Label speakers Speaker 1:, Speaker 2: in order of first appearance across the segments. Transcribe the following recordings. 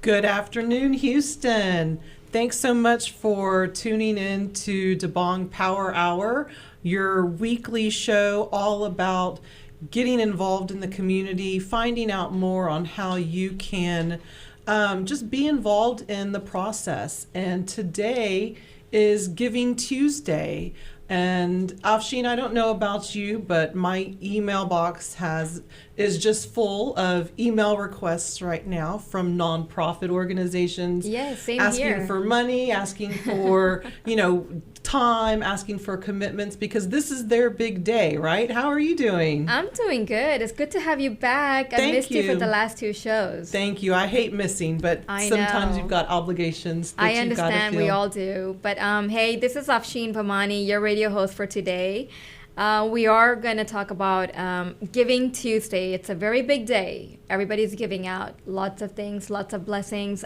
Speaker 1: Good afternoon, Houston. Thanks so much for tuning in to Dabang Power Hour, your weekly show all about getting involved in the community, finding out more on how you can just be involved in the process. And today is Giving Tuesday. And Afsheen, I don't know about you, but my email box is just full of email requests right now from nonprofit organizations.
Speaker 2: Yes, same
Speaker 1: asking
Speaker 2: here.
Speaker 1: for money, asking for, time, asking for commitments, because this is their big day, right? How are you doing?
Speaker 2: I'm doing good. It's good to have you back. I
Speaker 1: Thank
Speaker 2: missed you for
Speaker 1: you.
Speaker 2: the last two shows.
Speaker 1: Thank you. I hate missing, but
Speaker 2: I
Speaker 1: sometimes
Speaker 2: know.
Speaker 1: you've got obligations that
Speaker 2: I
Speaker 1: you've got to
Speaker 2: understand,
Speaker 1: feel.
Speaker 2: we all do. But hey, this is Afsheen Bhamani, your radio host for today. We are going to talk about Giving Tuesday. It's a very big day. Everybody's giving out lots of things, lots of blessings,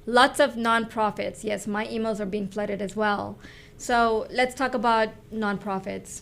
Speaker 2: lots of nonprofits. Yes, my emails are being flooded as well. So let's talk about nonprofits.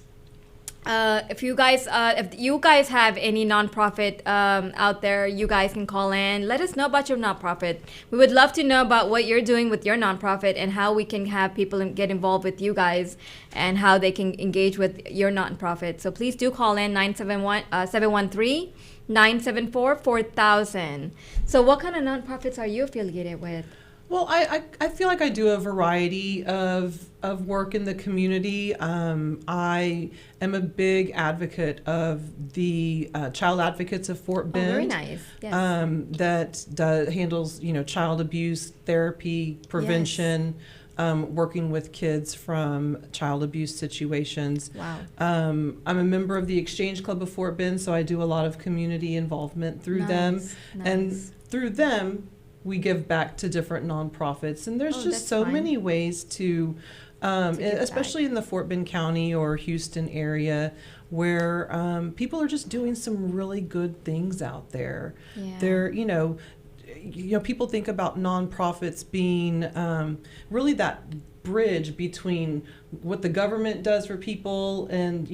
Speaker 2: If you guys have any nonprofit out there, you guys can call in. Let us know about your nonprofit. We would love to know about what you're doing with your nonprofit and how we can have people get involved with you guys and how they can engage with your nonprofit. So please do call in 713-974-4000. So what kind of nonprofits are you affiliated with?
Speaker 1: Well, I feel like I do a variety of work in the community. I am a big advocate of the Child Advocates of Fort Bend.
Speaker 2: Oh, very nice. Yes.
Speaker 1: That handles, child abuse therapy, prevention, working with kids from child abuse situations.
Speaker 2: Wow.
Speaker 1: I'm a member of the Exchange Club of Fort Bend, so I do a lot of community involvement through them.
Speaker 2: Nice.
Speaker 1: And through them, we give back to different nonprofits, and there's just so many ways to especially in the Fort Bend County or Houston area, where people are just doing some really good things out there.
Speaker 2: Yeah.
Speaker 1: They're, people think about nonprofits being really that bridge between what the government does for people and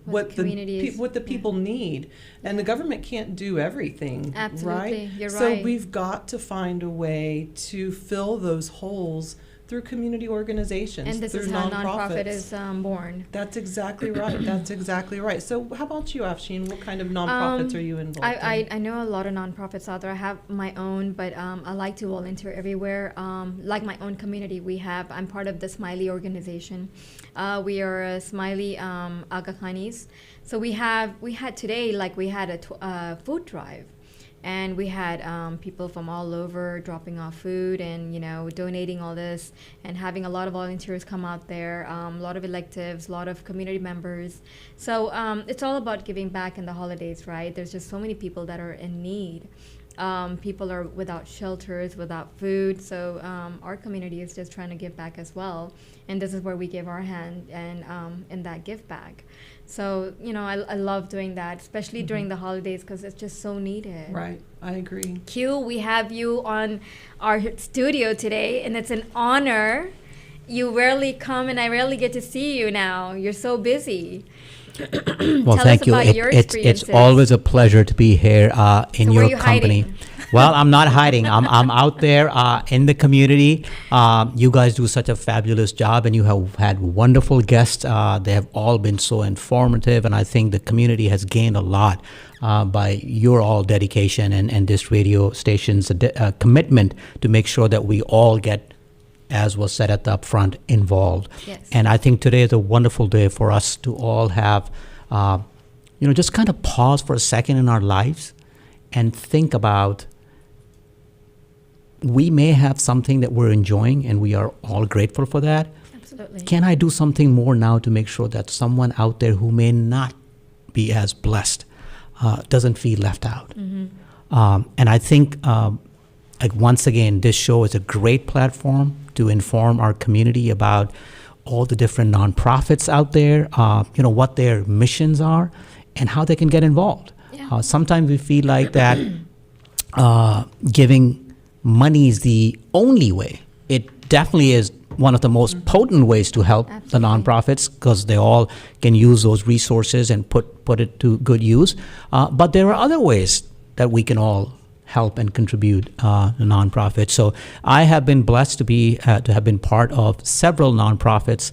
Speaker 1: what the people need, and the government can't do everything.
Speaker 2: Absolutely.
Speaker 1: Right?
Speaker 2: You're
Speaker 1: so
Speaker 2: right.
Speaker 1: we've got to find a way to fill those holes through community organizations,
Speaker 2: And this
Speaker 1: through
Speaker 2: is how
Speaker 1: nonprofits.
Speaker 2: nonprofit is born.
Speaker 1: That's exactly right. That's exactly right. So how about you, Afsheen? What kind of nonprofits are you involved in?
Speaker 2: I know a lot of nonprofits out there. I have my own, but I like to volunteer everywhere. Like my own community, I'm part of the Smiley organization. We are a Smiley Aga Khanis. So we had today, we had a food drive. And we had people from all over dropping off food and, donating all this and having a lot of volunteers come out there, a lot of electives, a lot of community members. So it's all about giving back in the holidays, right? There's just so many people that are in need. People are without shelters, without food. So our community is just trying to give back as well. And this is where we give our hand and in that give back. So, I love doing that, especially during the holidays, because it's just so needed.
Speaker 1: Right. I agree.
Speaker 2: Q, we have you on our studio today, and it's an honor. You rarely come, and I rarely get to see you now. You're so busy.
Speaker 3: Well,
Speaker 2: Tell
Speaker 3: thank
Speaker 2: us
Speaker 3: you.
Speaker 2: about your
Speaker 3: It's
Speaker 2: experiences.
Speaker 3: always a pleasure to be here in
Speaker 2: So where
Speaker 3: your
Speaker 2: you
Speaker 3: company.
Speaker 2: hiding?
Speaker 3: Well, I'm not hiding. I'm out there in the community. You guys do such a fabulous job, and you have had wonderful guests. They have all been so informative, and I think the community has gained a lot by your all dedication and this radio station's commitment to make sure that we all get, as was said at the upfront, involved.
Speaker 2: Yes.
Speaker 3: And I think today is a wonderful day for us to all have, just kind of pause for a second in our lives and think about, we may have something that we're enjoying and we are all grateful for that.
Speaker 2: Absolutely.
Speaker 3: Can I do something more now to make sure that someone out there who may not be as blessed doesn't feel left out?
Speaker 2: Mm-hmm.
Speaker 3: And I think, once again, this show is a great platform to inform our community about all the different nonprofits out there, what their missions are and how they can get involved.
Speaker 2: Yeah.
Speaker 3: Sometimes we feel like that giving money is the only way. It definitely is one of the most potent ways to help the nonprofits, because they all can use those resources and put it to good use. But there are other ways that we can all help and contribute nonprofits. So I have been blessed to have been part of several nonprofits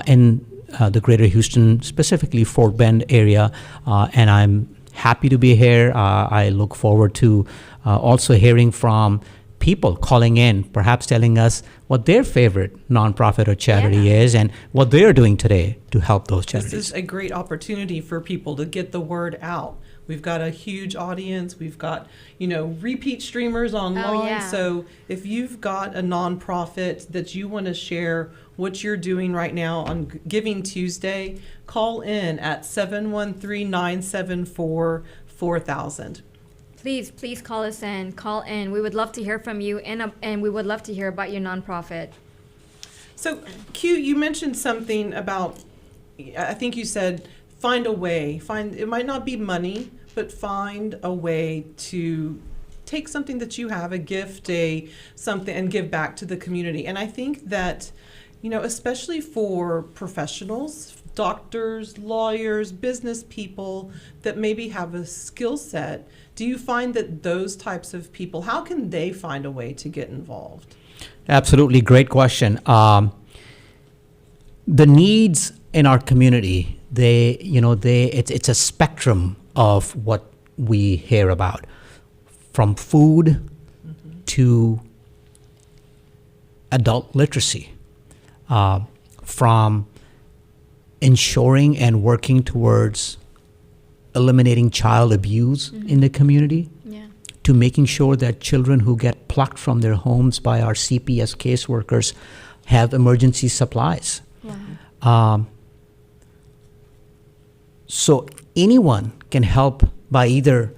Speaker 3: in the greater Houston, specifically Fort Bend area, and I'm happy to be here. I look forward to also hearing from people calling in, perhaps telling us what their favorite nonprofit or charity is and what they're doing today to help those charities.
Speaker 1: This is a great opportunity for people to get the word out. We've got a huge audience. We've got, repeat streamers online. So if you've got a nonprofit that you want to share what you're doing right now on Giving Tuesday, call in at 713-974-4000.
Speaker 2: Please call us in. Call in. We would love to hear from you, and we would love to hear about your nonprofit.
Speaker 1: So, Q, you mentioned something about, I think you said, find a way. It might not be money, but find a way to take something that you have, a gift, something, and give back to the community. And I think that, especially for professionals, doctors, lawyers, business people that maybe have a skill set, do you find that those types of people, how can they find a way to get involved?
Speaker 3: Absolutely, great question. The needs in our community, it's a spectrum of what we hear about, from food to adult literacy, from ensuring and working towards eliminating child abuse in the community, to making sure that children who get plucked from their homes by our CPS caseworkers have emergency supplies. So anyone can help by either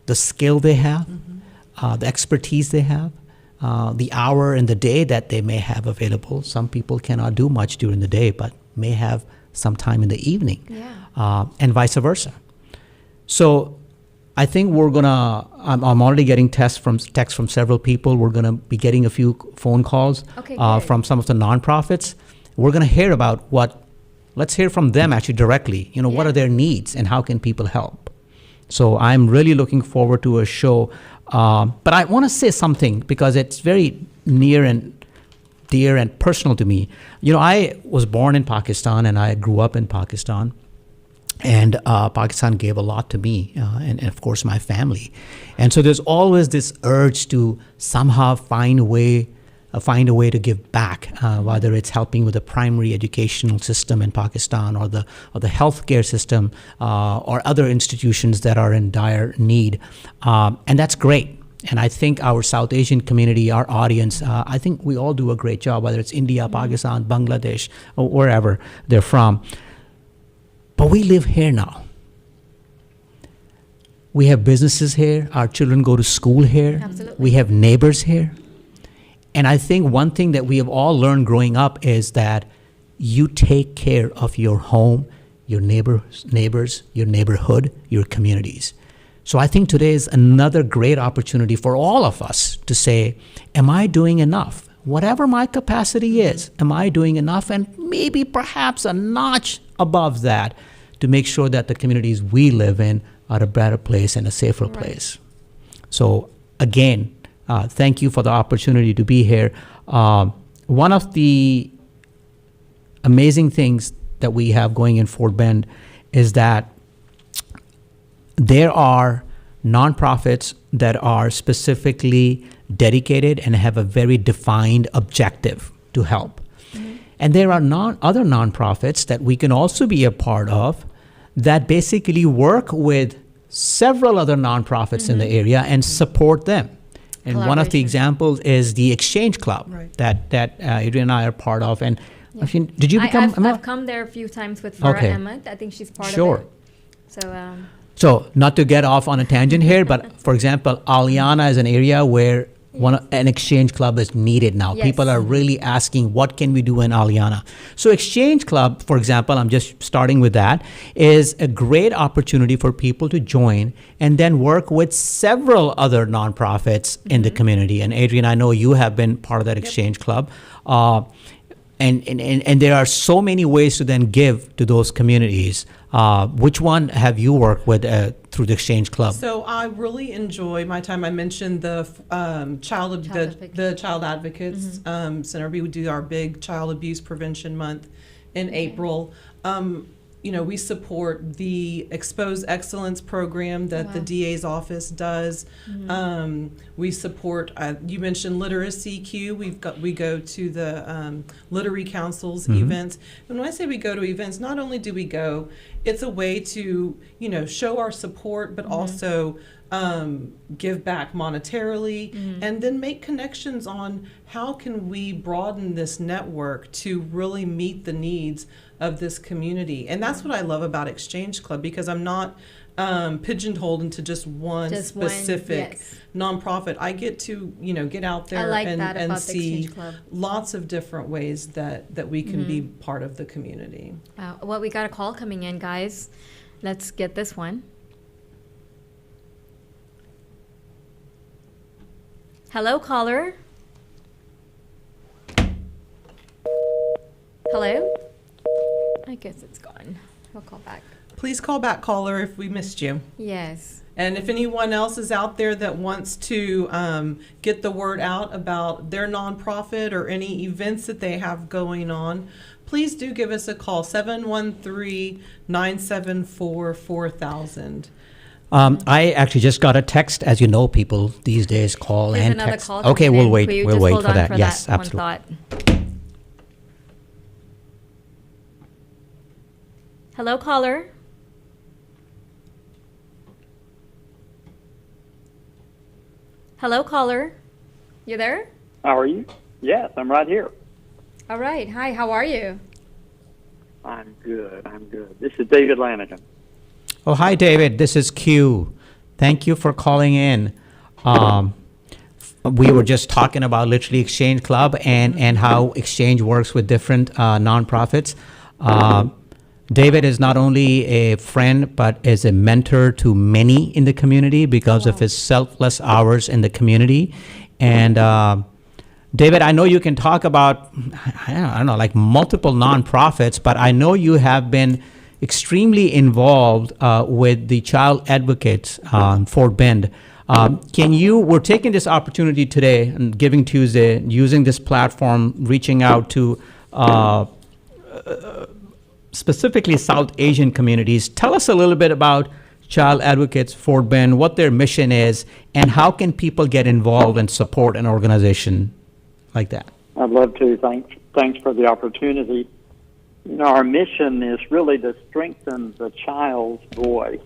Speaker 3: the skill they have, the expertise they have, the hour in the day that they may have available. Some people cannot do much during the day, but may have some time in the evening, and vice versa. So I think I'm already getting texts from several people. We're gonna be getting a few phone calls from some of the nonprofits. We're gonna hear about let's hear from them actually directly. What are their needs and how can people help? So I'm really looking forward to a show. But I wanna say something because it's very near and dear and personal to me. I was born in Pakistan and I grew up in Pakistan. And Pakistan gave a lot to me and of course my family. And so there's always this urge to somehow find a way to give back, whether it's helping with the primary educational system in Pakistan or the healthcare system or other institutions that are in dire need. And that's great. And I think our South Asian community, our audience, I think we all do a great job, whether it's India, Pakistan, Bangladesh, or wherever they're from. But we live here now. We have businesses here. Our children go to school here.
Speaker 2: Absolutely.
Speaker 3: We have neighbors here. And I think one thing that we have all learned growing up is that you take care of your home, your neighbors, your neighborhood, your communities. So I think today is another great opportunity for all of us to say, am I doing enough? Whatever my capacity is, am I doing enough? And maybe perhaps a notch above that to make sure that the communities we live in are a better place and a safer place. So again, thank you for the opportunity to be here. One of the amazing things that we have going in Fort Bend is that there are nonprofits that are specifically dedicated and have a very defined objective to help. And there are other nonprofits that we can also be a part of that basically work with several other nonprofits in the area and support them. And one of the examples is the Exchange Club that Adrianne and I are part of. And Afsheen, did you become?
Speaker 2: I've come there a few times with Farah Ahmed. I think she's part of it. So.
Speaker 3: So not to get off on a tangent here, but for example, Aliana is an area where an exchange club is needed now. People are really asking, what can we do in Aliana? So Exchange Club, for example, I'm just starting with that, is a great opportunity for people to join and then work with several other nonprofits in the community. And Adrianne, I know you have been part of that Exchange Club. And there are so many ways to then give to those communities. Which one have you worked with through the Exchange Club?
Speaker 1: So I really enjoy my time. I mentioned the Child Advocates Center. We would do our big Child Abuse Prevention Month in April. We support the Expose Excellence program that the DA's office does. We support. You mentioned Literacy Q. We go to the Literary Council's events. And when I say we go to events, not only do we go, it's a way to show our support, but also give back monetarily, and then make connections on how can we broaden this network to really meet the needs of this community. And that's what I love about Exchange Club, because I'm not pigeonholed into just one specific nonprofit. I get to get out there and see lots of different ways that we can be part of the community.
Speaker 2: Wow. Well, we got a call coming in, guys. Let's get this one. Hello, caller. Hello? I guess it's gone. We'll call back.
Speaker 1: Please call back, caller, if we missed you.
Speaker 2: Yes.
Speaker 1: And if anyone else is out there that wants to get the word out about their nonprofit or any events that they have going on, please do give us a call, 713-974-4000.
Speaker 3: I actually just got a text. As you know, people these days call
Speaker 2: There's
Speaker 3: and
Speaker 2: another
Speaker 3: text.
Speaker 2: call
Speaker 3: Okay,
Speaker 2: coming
Speaker 3: we'll
Speaker 2: in.
Speaker 3: wait.
Speaker 2: Will you
Speaker 3: We'll
Speaker 2: just
Speaker 3: wait
Speaker 2: hold
Speaker 3: for
Speaker 2: on
Speaker 3: that.
Speaker 2: for
Speaker 3: Yes,
Speaker 2: that one
Speaker 3: absolutely.
Speaker 2: thought? Hello, caller. Hello, caller. You there?
Speaker 4: How are you? Yes, I'm right here.
Speaker 2: All right. Hi, how are you?
Speaker 4: I'm good. This is David Lanigan.
Speaker 3: Oh, hi, David. This is Q. Thank you for calling in. We were just talking about literally Exchange Club and how Exchange works with different nonprofits. David is not only a friend, but is a mentor to many in the community because of his selfless hours in the community. And David, I know you can talk about, I don't know, like multiple nonprofits, but I know you have been extremely involved with the child advocates Fort Bend. We're taking this opportunity today, and Giving Tuesday, using this platform, reaching out to specifically South Asian communities. Tell us a little bit about Child Advocates Fort Bend, what their mission is, and how can people get involved and support an organization like that?
Speaker 4: I'd love to. Thanks for the opportunity. Our mission is really to strengthen the child's voice.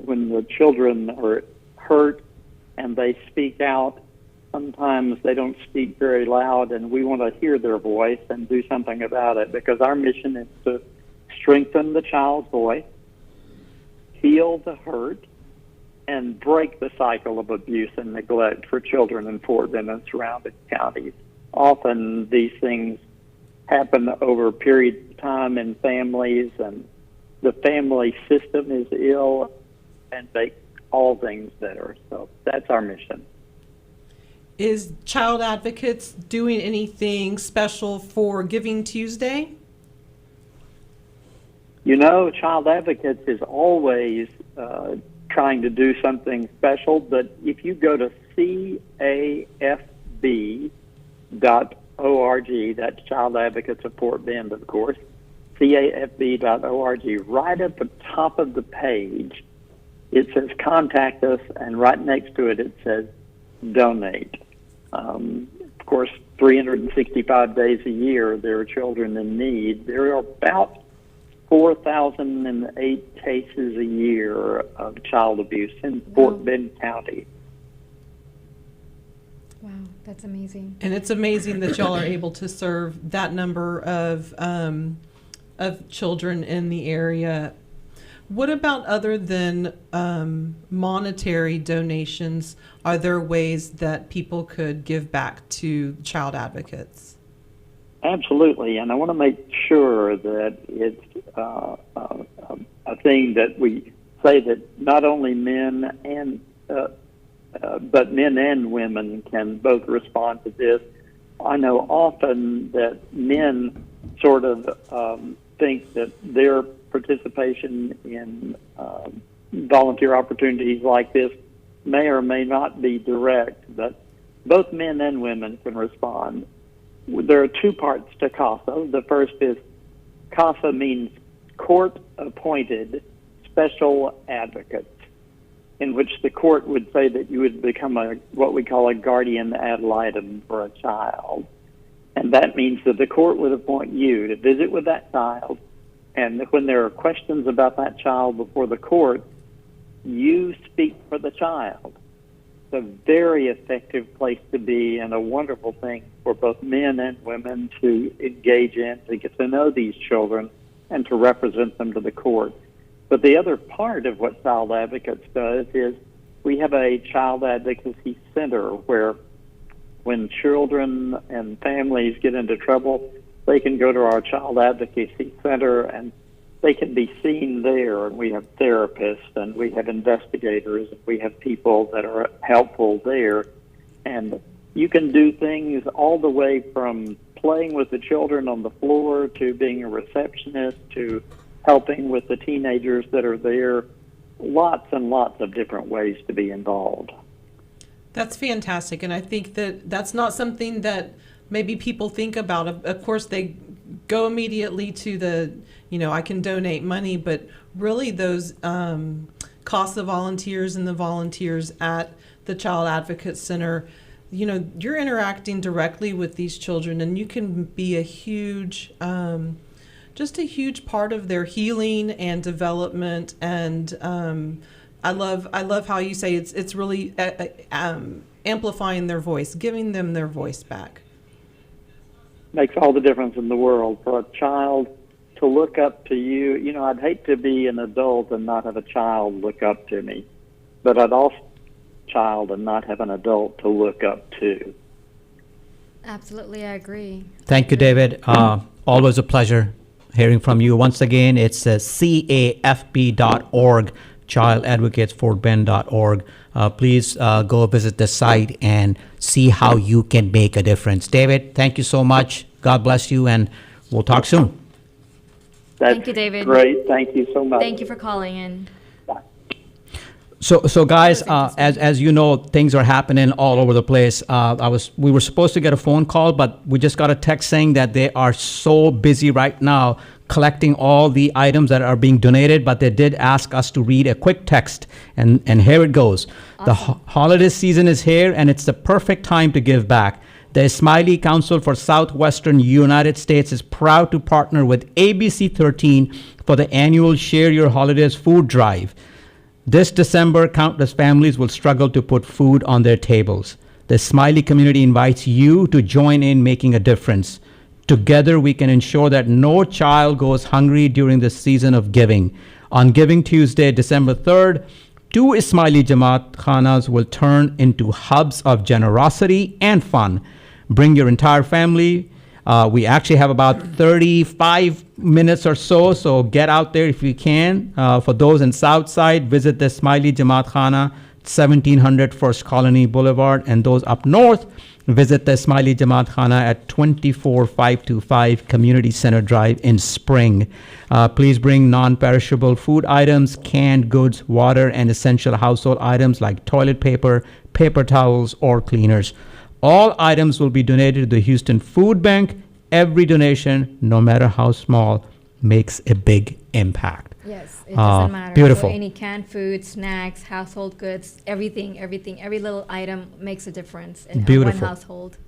Speaker 4: When the children are hurt and they speak out, sometimes they don't speak very loud, and we want to hear their voice and do something about it, because our mission is to strengthen the child's voice, heal the hurt, and break the cycle of abuse and neglect for children in Fort Bend and surrounding counties. Often these things happen over periods of time in families, and the family system is ill, and make all things better. So that's our mission.
Speaker 1: Is Child Advocates doing anything special for Giving Tuesday?
Speaker 4: Child Advocates is always trying to do something special, but if you go to cafb.org, that's Child Advocates of Fort Bend, of course, cafb.org, right at the top of the page, it says contact us, and right next to it, it says donate. Of course, 365 days a year, there are children in need. There are about 4,008 cases a year of child abuse in Fort Bend County.
Speaker 2: Wow, that's amazing.
Speaker 1: And it's amazing that y'all are able to serve that number of children in the area. What about, other than monetary donations, are there ways that people could give back to Child Advocates?
Speaker 4: Absolutely, and I want to make sure that it's a thing that we say that not only men and but men and women can both respond to this. I know often that men sort of think that their participation in volunteer opportunities like this may or may not be direct, but both men and women can respond. There are two parts to CASA. The first is CASA means court-appointed special advocates, in which the court would say that you would become what we call a guardian ad litem for a child. And that means that the court would appoint you to visit with that child, and when there are questions about that child before the court, you speak for the child. It's a very effective place to be and a wonderful thing for both men and women to engage in, to get to know these children and to represent them to the court. But the other part of what Child Advocates does is we have a child advocacy center where when children and families get into trouble, they can go to our child advocacy center and they can be seen there. And we have therapists and we have investigators and we have people that are helpful there. And you can do things all the way from playing with the children on the floor to being a receptionist to helping with the teenagers that are there. Lots and lots of different ways to be involved.
Speaker 1: That's fantastic. And I think that that's not something that maybe people think about. Of course, they go immediately to the, I can donate money, but really those CASA volunteers and the volunteers at the Child Advocate Center, you're interacting directly with these children, and you can be a huge, just a huge part of their healing and development. And I love how you say it's really amplifying their voice, giving them their voice back.
Speaker 4: Makes all the difference in the world for a child to look up to you. I'd hate to be an adult and not have a child look up to me, but I'd also child and not have an adult to look up to.
Speaker 2: Absolutely, I agree.
Speaker 3: Thank you, David. Always a pleasure hearing from you. Once again, it's cafb.org, childadvocatesfortbend.org. Please go visit the site and see how you can make a difference. David, thank you so much. God bless you, and we'll talk soon.
Speaker 2: Thank you, David.
Speaker 4: Great. Thank you so much.
Speaker 2: Thank you for calling in.
Speaker 3: So guys, as you know, things are happening all over the place. We were supposed to get a phone call, but we just got a text saying that they are so busy right now collecting all the items that are being donated, but they did ask us to read a quick text, and here it goes. Awesome. The holiday season is here, and it's the perfect time to give back. The Smiley Council for Southwestern United States is proud to partner with ABC 13 for the annual Share Your Holidays food drive. This December, countless families will struggle to put food on their tables. The Smiley community invites you to join in making a difference. Together, we can ensure that no child goes hungry during the season of giving. On Giving Tuesday, December 3rd, 2 Smiley Jamaat Khanas will turn into hubs of generosity and fun. Bring your entire family. We actually have about 35 minutes or so get out there if you can. For those in Southside, visit the Smiley Jamaat Khana, 1700 First Colony Boulevard, and those up north, visit the Smiley Jamaat Khana at 24525 Community Center Drive in Spring. Please bring non-perishable food items, canned goods, water, and essential household items like toilet paper, paper towels, or cleaners. All items will be donated to the Houston Food Bank. Every donation, no matter how small, makes a big impact.
Speaker 2: Yes, it doesn't matter.
Speaker 3: Beautiful.
Speaker 2: So any canned food, snacks, household goods, every little item makes a difference in one household.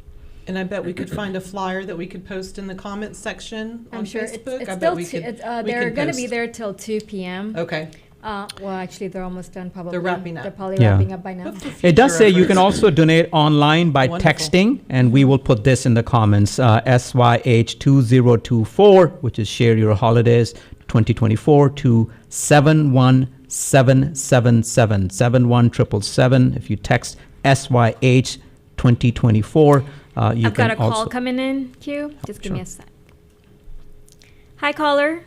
Speaker 1: And I bet we could find a flyer that we could post in the comments section on Facebook.
Speaker 2: It's
Speaker 1: I
Speaker 2: still
Speaker 1: bet
Speaker 2: they're going to be there till 2 p.m.
Speaker 1: Okay.
Speaker 2: Well, actually, they're almost done. Probably
Speaker 1: they're wrapping up.
Speaker 2: They're probably wrapping up by now.
Speaker 3: It does say you can also donate online by texting, and we will put this in the comments. SYH2024, which is Share Your Holidays 2024, to 71777 71777. If you text SYH 2024,
Speaker 2: I've got a call coming in. Q, just give me a sec. Hi, caller.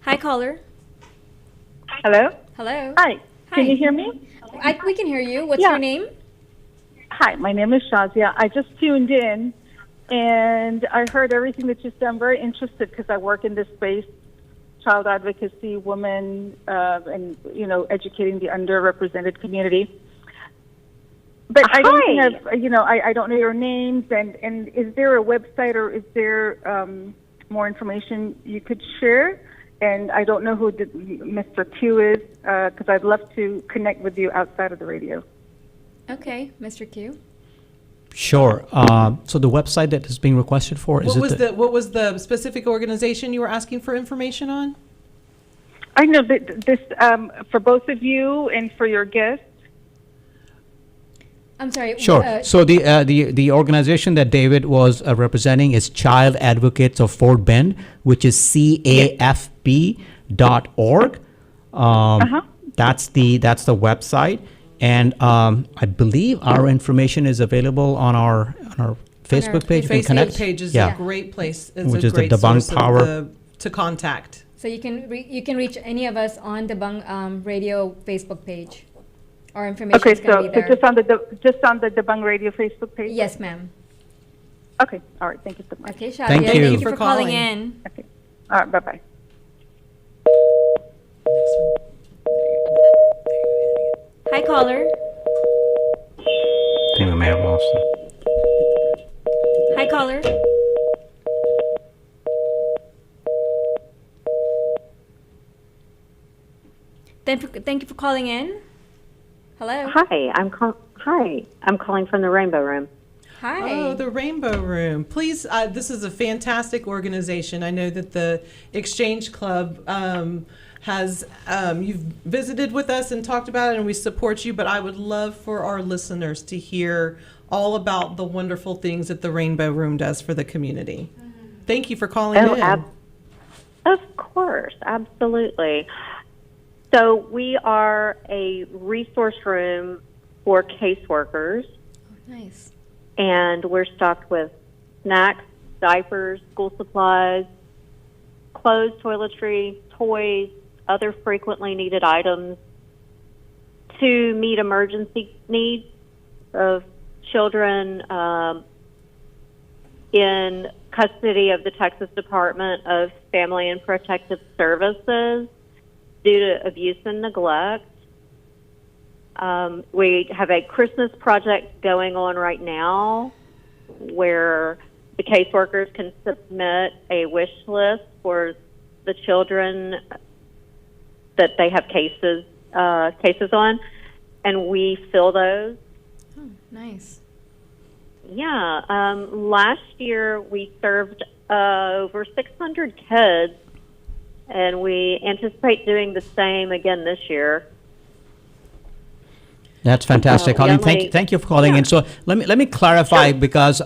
Speaker 2: Hi, caller.
Speaker 5: Hello?
Speaker 2: Hello.
Speaker 5: Hi. Can you hear me?
Speaker 2: We can hear you. What's your name?
Speaker 5: Hi, my name is Shazia. I just tuned in, and I heard everything that you said. I'm very interested because I work in this space, child advocacy, women, and educating the underrepresented community. But I don't think I don't know your names. And is there a website or is there more information you could share? And I don't know who Mr. Q is because I'd love to connect with you outside of the radio.
Speaker 2: Okay, Mr. Q.
Speaker 3: Sure. So the website that is being requested for is
Speaker 1: What was the specific organization you were asking for information on?
Speaker 5: I know that this for both of you and for your guests.
Speaker 2: I'm sorry.
Speaker 3: Sure. So the organization that David was representing is Child Advocates of Fort Bend, which is cafb.org. That's the website, and I believe our information is available on our Facebook page.
Speaker 1: Facebook page is a great place. It's
Speaker 3: which
Speaker 1: a
Speaker 3: is
Speaker 1: great
Speaker 3: the Dabang
Speaker 1: source
Speaker 3: Power
Speaker 1: to contact.
Speaker 2: So you can reach any of us on the Dabang Radio Facebook page. Our information
Speaker 5: Okay,
Speaker 2: is going to be there.
Speaker 5: so just on the Dabang Radio Facebook page.
Speaker 2: Yes, ma'am.
Speaker 5: Okay. All right. Thank you so much.
Speaker 2: Okay, Shazia.
Speaker 3: Thank you.
Speaker 2: Thank you
Speaker 1: for
Speaker 2: for calling
Speaker 1: calling.
Speaker 2: in.
Speaker 5: Okay. All right. Bye bye.
Speaker 2: Hi, caller.
Speaker 3: I think we may have lost them.
Speaker 2: Hi, caller. Thank you for calling in. Hello.
Speaker 6: Hi, I'm calling from the Rainbow Room.
Speaker 2: Hi.
Speaker 1: Oh, the Rainbow Room. Please, this is a fantastic organization. I know that the Exchange Club has, you've visited with us and talked about it, and we support you, but I would love for our listeners to hear all about the wonderful things that the Rainbow Room does for the community. Thank you for calling in.
Speaker 6: Of course, absolutely. So we are a resource room for caseworkers,
Speaker 2: Nice.
Speaker 6: and we're stocked with snacks, diapers, school supplies, clothes, toiletry, toys, other frequently needed items to meet emergency needs of children in custody of the Texas Department of Family and Protective Services due to abuse and neglect. We have a Christmas project going on right now where the caseworkers can submit a wish list for the children that they have cases on, and we fill those.
Speaker 2: Oh, nice.
Speaker 6: Yeah. Last year we served over 600 kids, and we anticipate doing the same again this year.
Speaker 3: That's fantastic, Colleen. Thank you for calling in. So let me clarify, because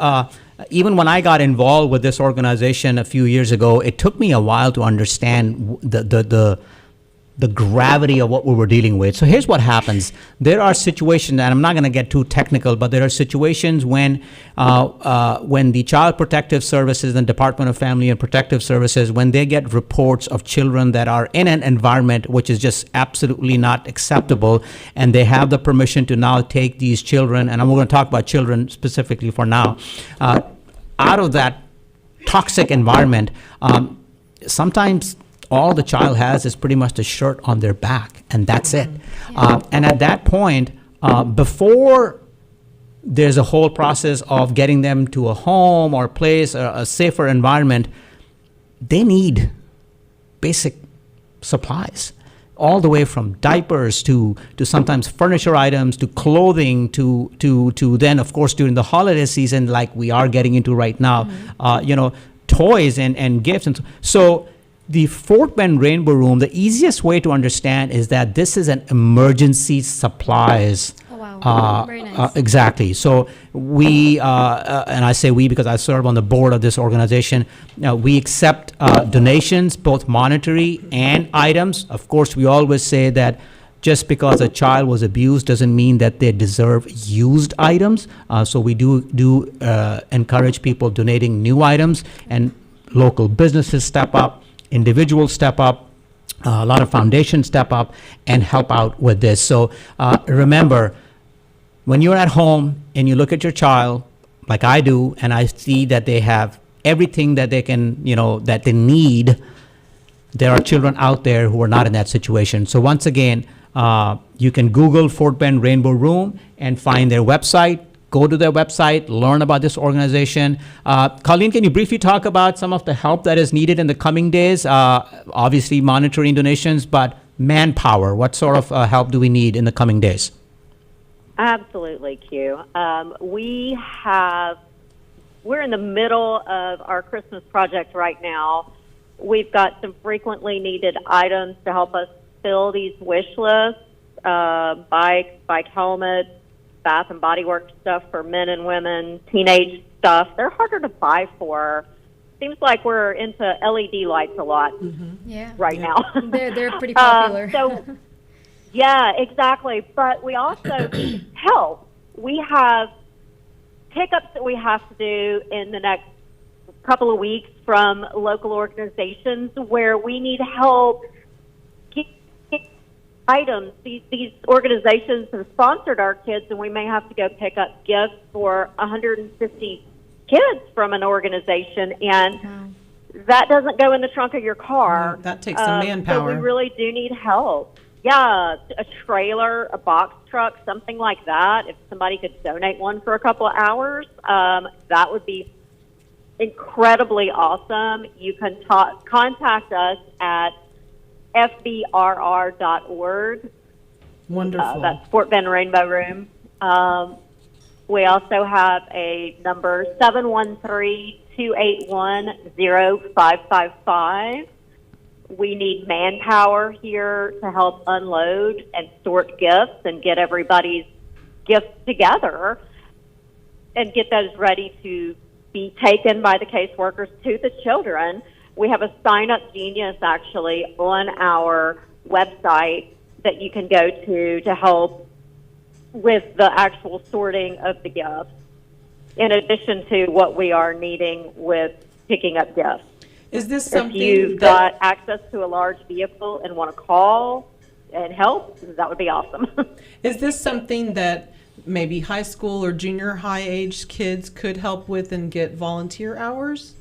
Speaker 3: even when I got involved with this organization a few years ago, it took me a while to understand the gravity of what we were dealing with. So here's what happens. There are situations, and I'm not going to get too technical, but there are situations when the Child Protective Services and Department of Family and Protective Services, when they get reports of children that are in an environment which is just absolutely not acceptable, and they have the permission to now take these children, and I'm going to talk about children specifically for now, out of that toxic environment, sometimes all the child has is pretty much the shirt on their back, and that's it. And at that point, before there's a whole process of getting them to a home or place, or a safer environment, they need basic supplies, all the way from diapers to sometimes furniture items to clothing to then, of course, during the holiday season, like we are getting into right now, toys and gifts. And so the Fort Bend Rainbow Room, the easiest way to understand is that this is an emergency supplies.
Speaker 2: Oh, wow. Very nice.
Speaker 3: Exactly. So we, and I say we because I serve on the board of this organization, we accept donations, both monetary and items. Of course, we always say that just because a child was abused doesn't mean that they deserve used items. So we do encourage people donating new items, and local businesses step up. Individuals step up, a lot of foundations step up and help out with this. So remember, when you're at home and you look at your child, like I do, and I see that they have everything that they can, that they need, there are children out there who are not in that situation. So once again, you can Google Fort Bend Rainbow Room and find their website. Go to their website, learn about this organization. Colleen, can you briefly talk about some of the help that is needed in the coming days? Obviously, monitoring donations, but manpower. What sort of help do we need in the coming days?
Speaker 6: Absolutely, Q. We're in the middle of our Christmas project right now. We've got some frequently needed items to help us fill these wish lists, bike helmets, Bath and Body Works stuff for men and women, teenage stuff. They're harder to buy for. Seems like we're into LED lights a lot right now.
Speaker 2: They're pretty popular.
Speaker 6: Yeah, exactly. But we also need help. We have pickups that we have to do in the next couple of weeks from local organizations where we need help getting items. These organizations have sponsored our kids, and we may have to go pick up gifts for 150 kids from an organization, and that doesn't go in the trunk of your car.
Speaker 1: That takes some manpower.
Speaker 6: So we really do need help. Yeah, a trailer, a box truck, something like that. If somebody could donate one for a couple of hours, that would be incredibly awesome. You can contact us at fbrr.org.
Speaker 1: Wonderful.
Speaker 6: That's Fort Bend Rainbow Room. We also have a number, 713-281-0555. We need manpower here to help unload and sort gifts and get everybody's gifts together and get those ready to be taken by the caseworkers to the children. We have a Sign Up Genius actually on our website that you can go to help with the actual sorting of the gifts, in addition to what we are needing with picking up gifts.
Speaker 1: Is this something
Speaker 6: if you've got access to a large vehicle and want to call and help, that would be awesome.
Speaker 1: Is this something that maybe high school or junior high age kids could help with and get volunteer hours?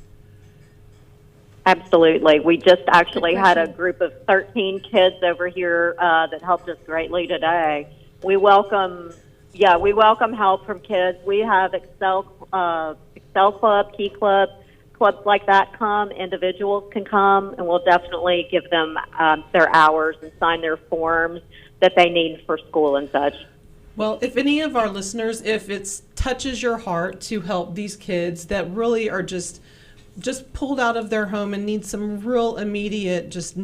Speaker 6: Absolutely. We just actually had a group of 13 kids over here that helped us greatly today. We welcome help from kids. We have Excel Club, Key Club, clubs like that come. Individuals can come, and we'll definitely give them their hours and sign their forms that they need for school and such.
Speaker 1: Well, if any of our listeners, if it touches your heart to help these kids that really are just pulled out of their home and need some real immediate just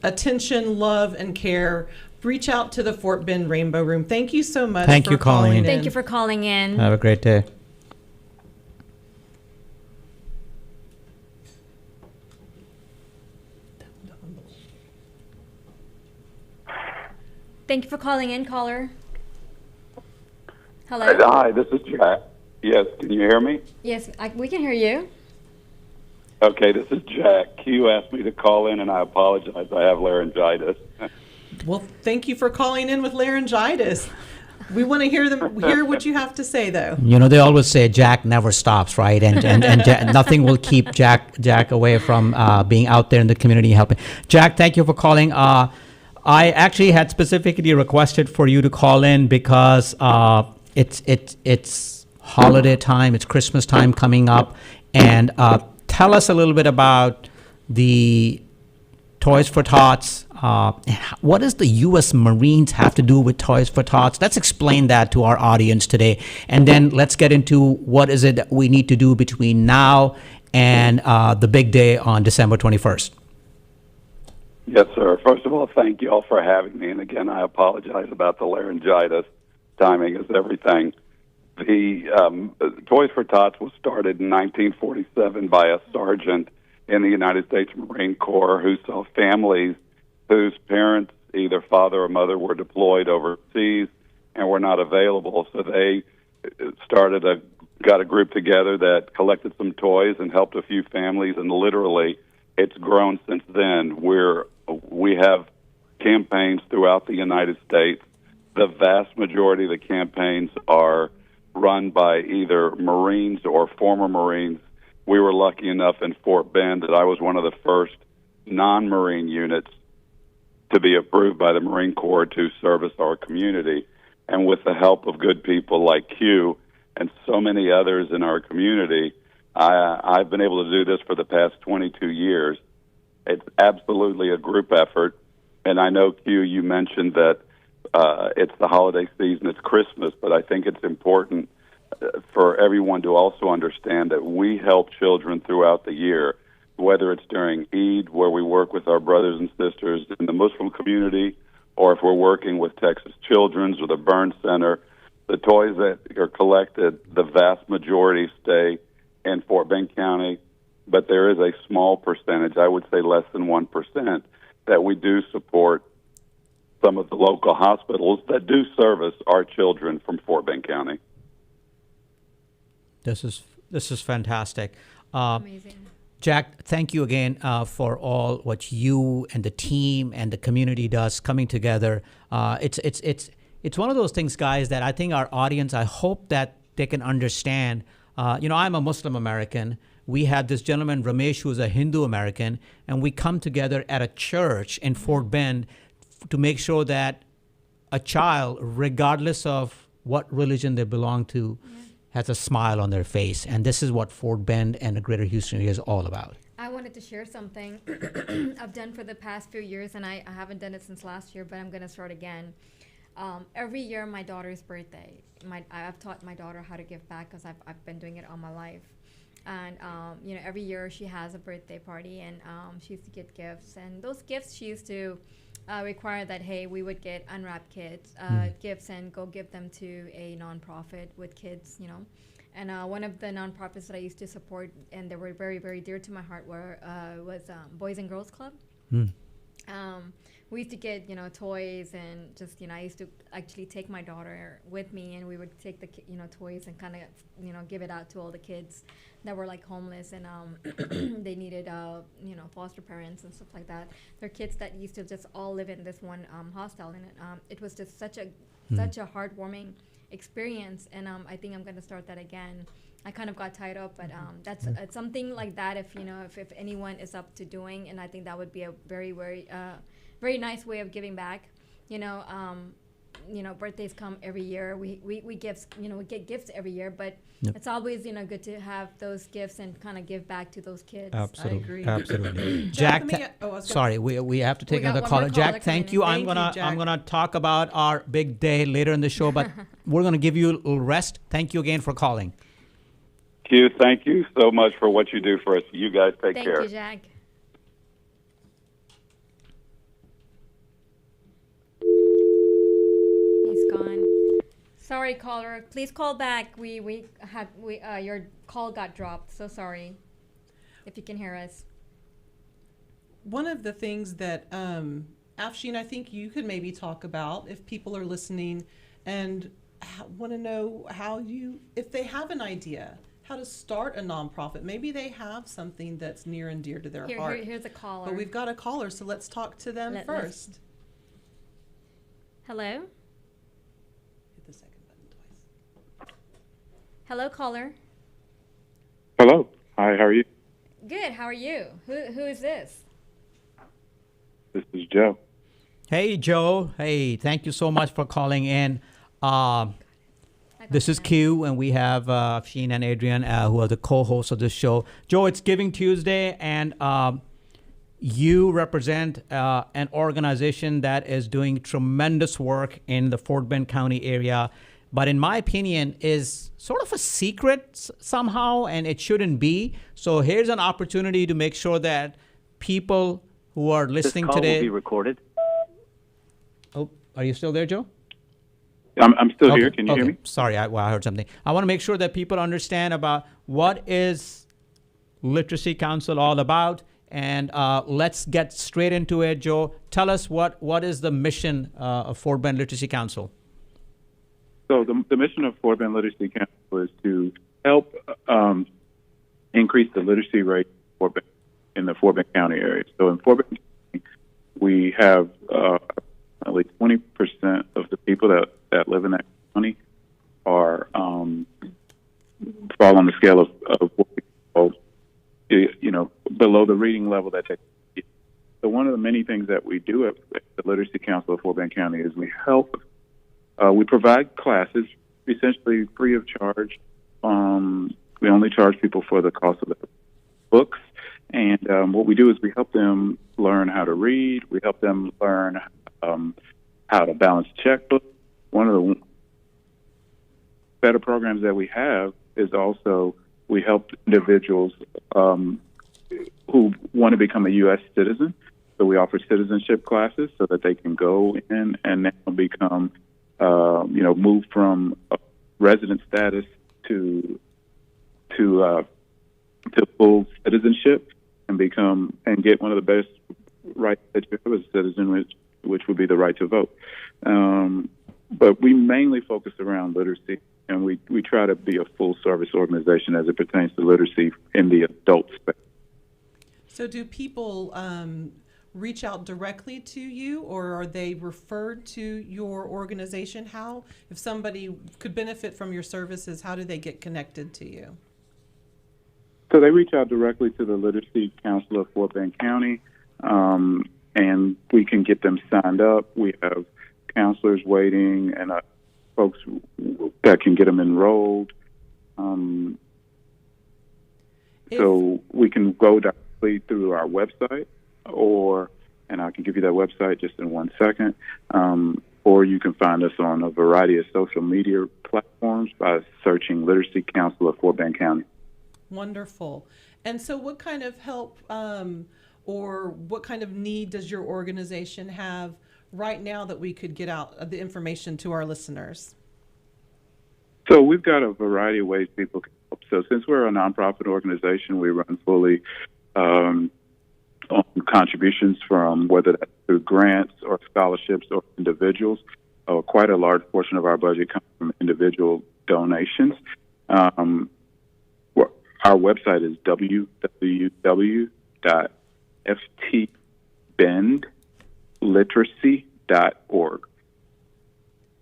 Speaker 1: attention, love, and care, reach out to the Fort Bend Rainbow Room. Thank you so much for calling in.
Speaker 2: Thank you for calling in.
Speaker 3: Have a great day.
Speaker 2: Thank you for calling in, caller. Hello?
Speaker 7: Hi, this is Jack. Yes, can you hear me?
Speaker 2: Yes, we can hear you.
Speaker 7: Okay, this is Jack. Q asked me to call in, and I apologize. I have laryngitis.
Speaker 1: Well, thank you for calling in with laryngitis. We want to hear what you have to say, though.
Speaker 3: You know, they always say Jack never stops, right? And nothing will keep Jack away from being out there in the community helping. Jack, thank you for calling. I actually had specifically requested for you to call in because it's holiday time, it's Christmas time coming up, and tell us a little bit about the Toys for Tots. What does the U.S. Marines have to do with Toys for Tots? Let's explain that to our audience today, and then let's get into what is it that we need to do between now and the big day on December 21st.
Speaker 7: Yes, sir. First of all, thank you all for having me. And again, I apologize about the laryngitis. Timing is everything. The Toys for Tots was started in 1947 by a sergeant in the United States Marine Corps who saw families whose parents, either father or mother, were deployed overseas and were not available. So they got a group together that collected some toys and helped a few families, and literally it's grown since then. We have campaigns throughout the United States. The vast majority of the campaigns are run by either Marines or former Marines. We were lucky enough in Fort Bend that I was one of the first non-Marine units to be approved by the Marine Corps to service our community. And with the help of good people like Q and so many others in our community, I've been able to do this for the past 22 years. It's absolutely a group effort. And I know, Q, you mentioned that it's the holiday season, it's Christmas, but I think it's important for everyone to also understand that we help children throughout the year, whether it's during Eid, where we work with our brothers and sisters in the Muslim community, or if we're working with Texas Children's or the Burn Center. The toys that are collected, the vast majority stay in Fort Bend County, but there is a small percentage, I would say less than 1%, that we do support some of the local hospitals that do service our children from Fort Bend County.
Speaker 3: This is fantastic.
Speaker 2: Amazing.
Speaker 3: Jack, thank you again for all what you and the team and the community does coming together. It's one of those things, guys, that I think our audience, I hope that they can understand. I'm a Muslim American. We have this gentleman, Ramesh, who is a Hindu American, and we come together at a church in Fort Bend to make sure that a child, regardless of what religion they belong to, has a smile on their face. And this is what Fort Bend and the Greater Houston area is all about.
Speaker 2: I wanted to share something I've done for the past few years, and I haven't done it since last year, but I'm going to start again. Every year, my daughter's birthday, I've taught my daughter how to give back because I've been doing it all my life. And, every year she has a birthday party, and she used to get gifts. And those gifts she used to require that, hey, we would get unwrapped gifts and go give them to a nonprofit with kids, And one of the nonprofits that I used to support, and they were very, very dear to my heart, was Boys and Girls Club. We used to get, toys, and just, I used to actually take my daughter with me, and we would take the, toys and kind of, give it out to all the kids that were like homeless, and they needed, foster parents and stuff like that. They're kids that used to just all live in this one hostel, and it was just such a heartwarming experience, and I think I'm going to start that again. I kind of got tied up, but that's something like that. If anyone is up to doing, and I think that would be a very, very very nice way of giving back. Birthdays come every year. We gifts, we get gifts every year, but it's always, good to have those gifts and kind of give back to those kids.
Speaker 3: Absolutely.
Speaker 1: I agree.
Speaker 3: Absolutely. Jack, sorry, we have to take another caller. Jack, thank you. I'm gonna talk about our big day later in the show, but we're gonna give you a little rest. Thank you again for calling.
Speaker 7: Q, thank you so much for what you do for us. You guys take care.
Speaker 2: Thank you, Jack. Sorry, caller. Please call back. Your call got dropped. So sorry. If you can hear us.
Speaker 1: One of the things that Afsheen, I think you could maybe talk about if people are listening and want to know if they have an idea how to start a nonprofit. Maybe they have something that's near and dear to their heart.
Speaker 2: Here's a caller.
Speaker 1: But we've got a caller, so let's talk to them first.
Speaker 2: Hello.
Speaker 1: The second button twice.
Speaker 2: Hello, caller.
Speaker 8: Hello. Hi, how are you?
Speaker 2: Good. How are you? Who is this?
Speaker 8: This is Joe.
Speaker 3: Hey, Joe. Hey, thank you so much for calling in. This is Q, and we have Afsheen and Adrianne, who are the co-hosts of this show. Joe, it's Giving Tuesday, and you represent an organization that is doing tremendous work in the Fort Bend County area, but in my opinion is sort of a secret somehow, and it shouldn't be. So here's an opportunity to make sure that people who are listening today...
Speaker 9: This call will be recorded.
Speaker 3: Oh, are you still there, Joe?
Speaker 8: I'm still here. Can you hear me?
Speaker 3: Sorry, I heard something. I want to make sure that people understand about what is Literacy Council all about. And let's get straight into it, Joe. Tell us what is the mission of Fort Bend Literacy Council?
Speaker 8: So the mission of Fort Bend Literacy Council is to help increase the literacy rate in the Fort Bend County area. So in Fort Bend County, we have at least 20% of the people that live in that county are fall on the scale of what we call, below the reading level that they many things that we do at the Literacy Council of Fort Bend County is we help. We provide classes essentially free of charge. We only charge people for the cost of the books. And what we do is we help them learn how to read. We help them learn how to balance checkbooks. One of the better programs that we have is also we help individuals who want to become a U.S. citizen. So we offer citizenship classes so that they can go in and now become, move from resident status to full citizenship and get one of the best rights that you have as a citizen, which would be the right to vote. But we mainly focus around literacy, and we try to be a full-service organization as it pertains to literacy in the adult space.
Speaker 1: So do people reach out directly to you, or are they referred to your organization? How, if somebody could benefit from your services, how do they get connected to you?
Speaker 8: So they reach out directly to the Literacy Council of Fort Bend County, and we can get them signed up. We have counselors waiting and folks that can get them enrolled. So we can go directly through our website, and I can give you that website just in 1 second, or you can find us on a variety of social media platforms by searching Literacy Council of Fort Bend County.
Speaker 1: Wonderful. And so what kind of help or what kind of need does your organization have right now that we could get out the information to our listeners?
Speaker 8: So we've got a variety of ways people can help. So since we're a nonprofit organization, we run fully on contributions from whether that's through grants or scholarships or individuals. Quite a large portion of our budget comes from individual donations. Our website is www.ftbendliteracy.org.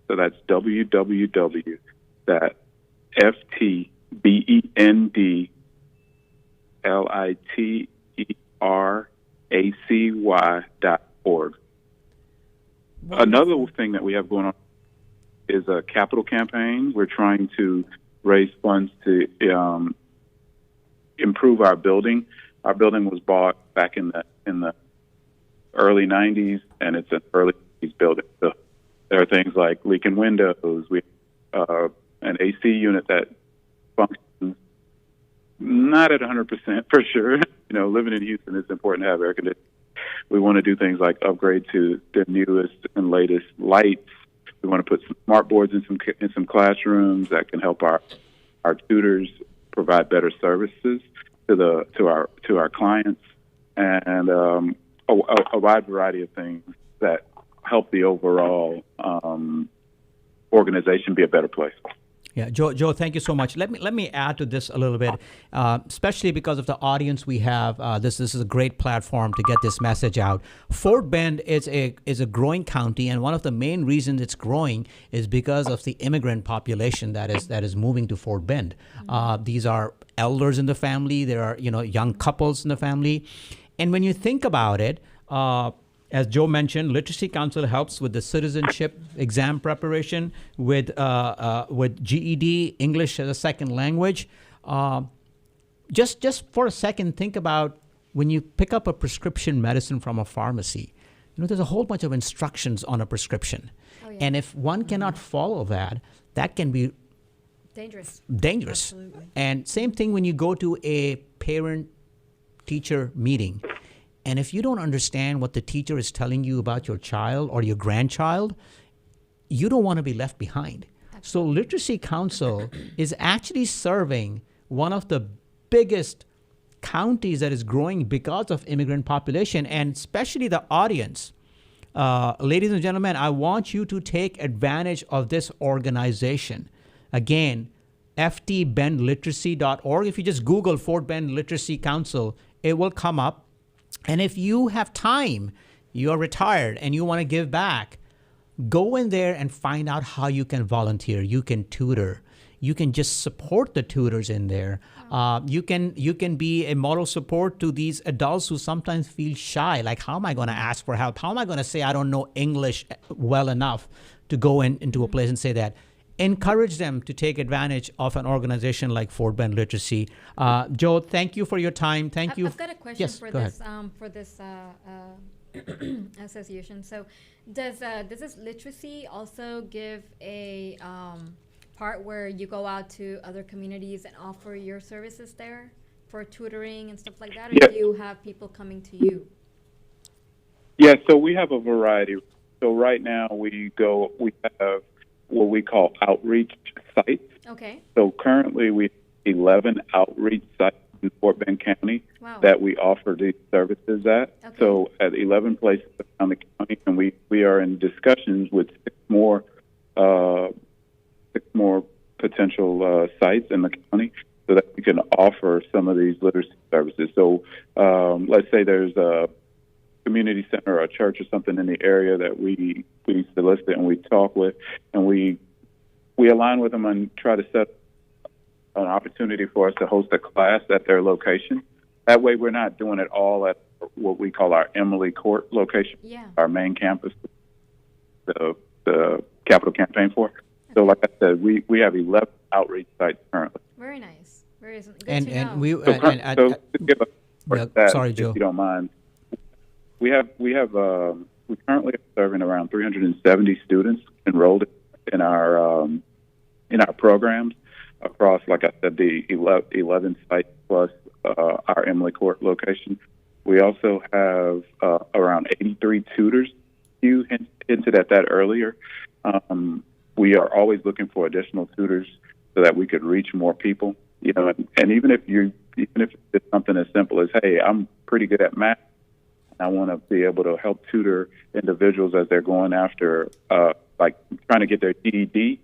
Speaker 8: So that's www.ftbendliteracy.org. Another thing that we have going on is a capital campaign. We're trying to raise funds to improve our building. Our building was bought back in the early 90s, and it's an early 90s building. So there are things like leaking windows. We have an AC unit that functions not at 100% for sure. Living in Houston, it's important to have air conditioning. We want to do things like upgrade to the newest and latest lights. We want to put some smart boards in some classrooms that can help our tutors provide better services to our clients, and a wide variety of things that help the overall organization be a better place.
Speaker 3: Yeah, Joe, thank you so much. Let me add to this a little bit, especially because of the audience we have. This is a great platform to get this message out. Fort Bend is a growing county, and one of the main reasons it's growing is because of the immigrant population that is moving to Fort Bend. These are elders in the family. There are young couples in the family, and when you think about it. As Joe mentioned, Literacy Council helps with the citizenship exam preparation, with GED, English as a second language. Just for a second, think about when you pick up a prescription medicine from a pharmacy. There's a whole bunch of instructions on a prescription. Oh, yeah. And if one cannot follow that can be dangerous. Absolutely. And same thing when you go to a parent-teacher meeting. And if you don't understand what the teacher is telling you about your child or your grandchild, you don't want to be left behind. Absolutely. So Literacy Council is actually serving one of the biggest counties that is growing because of immigrant population, and especially the audience. Ladies and gentlemen, I want you to take advantage of this organization. Again, ftbendliteracy.org. If you just Google Fort Bend Literacy Council, it will come up. And if you have time, you're retired and you want to give back, go in there and find out how you can volunteer. You can tutor. you can just support the tutors in there. You can be a moral support to these adults who sometimes feel shy. Like, how am I going to ask for help? How am I going to say I don't know English well enough to go into a place and say that? Encourage them to take advantage of an organization like Fort Bend Literacy. Joe, thank you for your time. Thank you.
Speaker 2: I've got a question
Speaker 3: Yes,
Speaker 2: for
Speaker 3: go
Speaker 2: this
Speaker 3: ahead.
Speaker 2: association. So, does this literacy also give a part where you go out to other communities and offer your services there for tutoring and stuff like that, or
Speaker 8: Yeah.
Speaker 2: do you have people coming to you?
Speaker 8: Yeah, so we have a variety. So right now we have what we call outreach sites.
Speaker 2: Okay.
Speaker 8: So currently we have 11 outreach sites in Fort Bend County
Speaker 2: Wow.
Speaker 8: that we offer these services at.
Speaker 2: Okay.
Speaker 8: So at 11 places around the county, and we are in discussions with six more potential sites in the county so that we can offer some of these literacy services. So let's say there's a community center or a church or something in the area that we solicit and we talk with, and we align with them and try to set an opportunity for us to host a class at their location. That way we're not doing it all at what we call our Emily Court location,
Speaker 2: Yeah.
Speaker 8: our main campus, the capital campaign for. So like I said, we have 11 outreach sites currently.
Speaker 2: Very nice. Very good to
Speaker 3: And
Speaker 2: know.
Speaker 3: we
Speaker 8: So, to give a
Speaker 3: Yeah,
Speaker 8: that,
Speaker 3: sorry,
Speaker 8: if
Speaker 3: Joe.
Speaker 8: you don't mind, we currently are serving around 370 students enrolled in our programs across, like I said, the 11 sites plus our Emily Court location. We also have around 83 tutors. You hinted at that earlier. We are always looking for additional tutors so that we could reach more people. You know, and even if it's something as simple as, hey, I'm pretty good at math, I want to be able to help tutor individuals as they're going after, like trying to get their GED,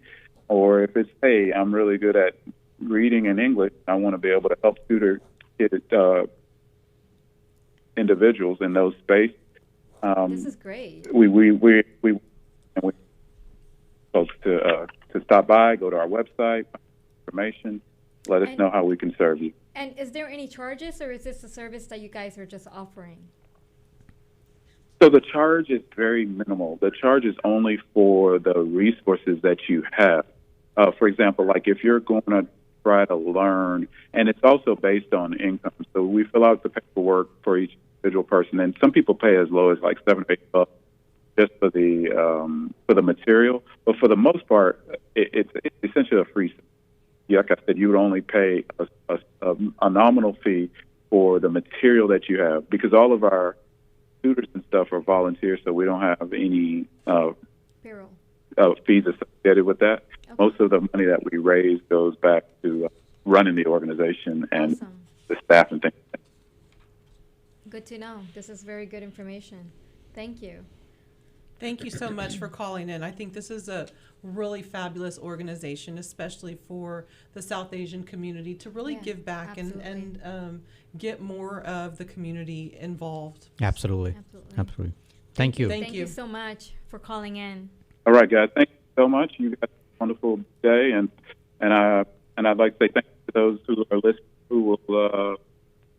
Speaker 8: or if it's, hey, I'm really good at reading and English, I want to be able to help tutor individuals in those spaces.
Speaker 2: This is great.
Speaker 8: We folks to stop by, go to our website, information, let us
Speaker 2: And-
Speaker 8: know how we can serve you.
Speaker 2: And is there any charges, or is this a service that you guys are just offering?
Speaker 8: So the charge is very minimal. The charge is only for the resources that you have. For example, like if you're going to try to learn, and it's also based on income. So we fill out the paperwork for each individual person, and some people pay as low as like $7 or $8 just for the material. But for the most part, it's essentially a free service. Like I said, you would only pay a nominal fee for the material that you have, because all of our tutors and stuff are volunteers, so we don't have any
Speaker 2: Payroll.
Speaker 8: fees associated with that.
Speaker 2: Okay.
Speaker 8: Most of the money that we raise goes back to running the organization and
Speaker 2: Awesome.
Speaker 8: the staff and things.
Speaker 2: Good to know. This is very good information. Thank you.
Speaker 1: Thank you so much for calling in. I think this is a really fabulous organization, especially for the South Asian community, to really
Speaker 2: Yeah,
Speaker 1: give back and get more of the community involved.
Speaker 3: Absolutely.
Speaker 2: Absolutely.
Speaker 3: Absolutely. Thank you.
Speaker 1: Thank
Speaker 2: Thank
Speaker 1: you.
Speaker 2: you so much for calling in.
Speaker 8: All right, guys. Thank you so much. You guys have a wonderful day, and I'd like to say thank you to those who are listening who will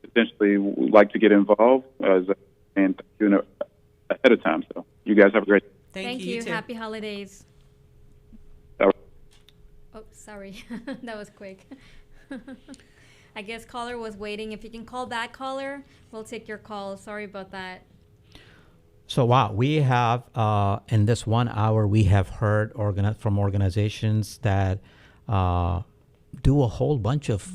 Speaker 8: potentially like to get involved and doing it ahead of time. So you guys have a great.
Speaker 1: Thank you. You too.
Speaker 2: Happy holidays.
Speaker 8: All right.
Speaker 2: Oh, sorry. That was quick. I guess caller was waiting. If you can call back, caller, we'll take your call. Sorry about that.
Speaker 3: So wow, we have in this 1 hour we have heard from organizations that do a whole bunch of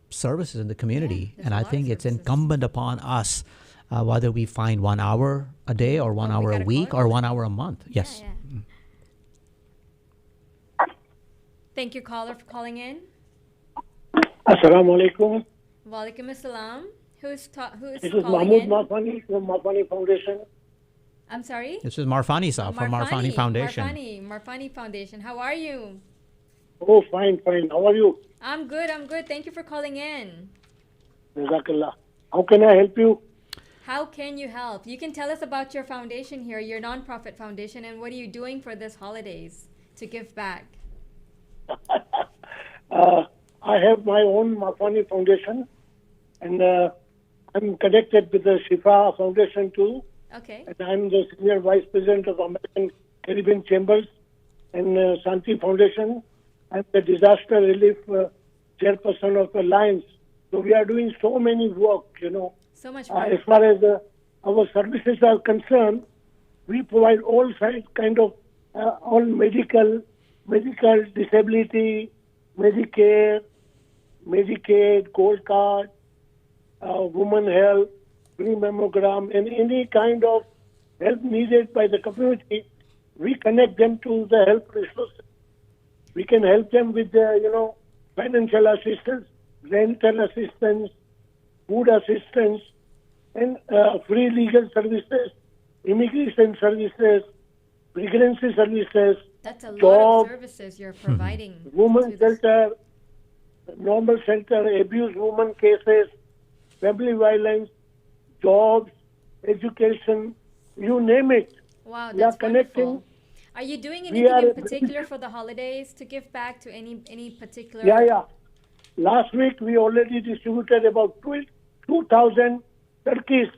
Speaker 3: services in the community,
Speaker 2: there's
Speaker 3: and
Speaker 2: a
Speaker 3: I
Speaker 2: lot of
Speaker 3: think it's
Speaker 2: services.
Speaker 3: incumbent upon us whether we find 1 hour a day or 1
Speaker 2: Oh, we
Speaker 3: hour a
Speaker 2: got a
Speaker 3: week
Speaker 2: caller?
Speaker 3: or 1 hour a month. Yes.
Speaker 2: Yeah, yeah. Thank you, caller, for calling in.
Speaker 9: Assalamu alaikum.
Speaker 2: Walaikum assalam. Who is
Speaker 9: This is
Speaker 2: calling
Speaker 9: Mahmoud
Speaker 2: in?
Speaker 9: Mafani from Mafani Foundation.
Speaker 2: I'm sorry?
Speaker 3: This is Marfani Saab from Marfani Foundation.
Speaker 2: Marfani Foundation. How are you?
Speaker 9: Oh, fine. How are you?
Speaker 2: I'm good. Thank you for calling in.
Speaker 9: Jazakallah. How can I help you?
Speaker 2: How can you help? You can tell us about your foundation here, your nonprofit foundation, and what are you doing for this holidays to give back?
Speaker 9: I have my own Mafani Foundation, and I'm connected with the Shifa Foundation too.
Speaker 2: Okay.
Speaker 9: And I'm the Senior Vice President of American Caribbean Chambers and Shanti Foundation. I'm the Disaster Relief Chairperson of the Alliance. So we are doing so many work,
Speaker 2: So much work.
Speaker 9: As far as our services are concerned, we provide all kind of all medical, disability, Medicare, Medicaid, Gold Card, woman health, free mammogram, and any kind of help needed by the community. We connect them to the help resources. We can help them with financial assistance, rental assistance, food assistance, and free legal services, immigration services, pregnancy services,
Speaker 2: That's a lot
Speaker 9: job,
Speaker 2: of services you're providing.
Speaker 9: women
Speaker 2: to this-
Speaker 9: shelter, normal shelter, abused women cases, family violence, jobs, education, you name it.
Speaker 2: Wow,
Speaker 9: We are
Speaker 2: that's
Speaker 9: connecting.
Speaker 2: wonderful. Are you doing
Speaker 9: We
Speaker 2: anything
Speaker 9: are
Speaker 2: in particular for the holidays to give back to any particular?
Speaker 9: Yeah. Last week we already distributed about 2,000 turkeys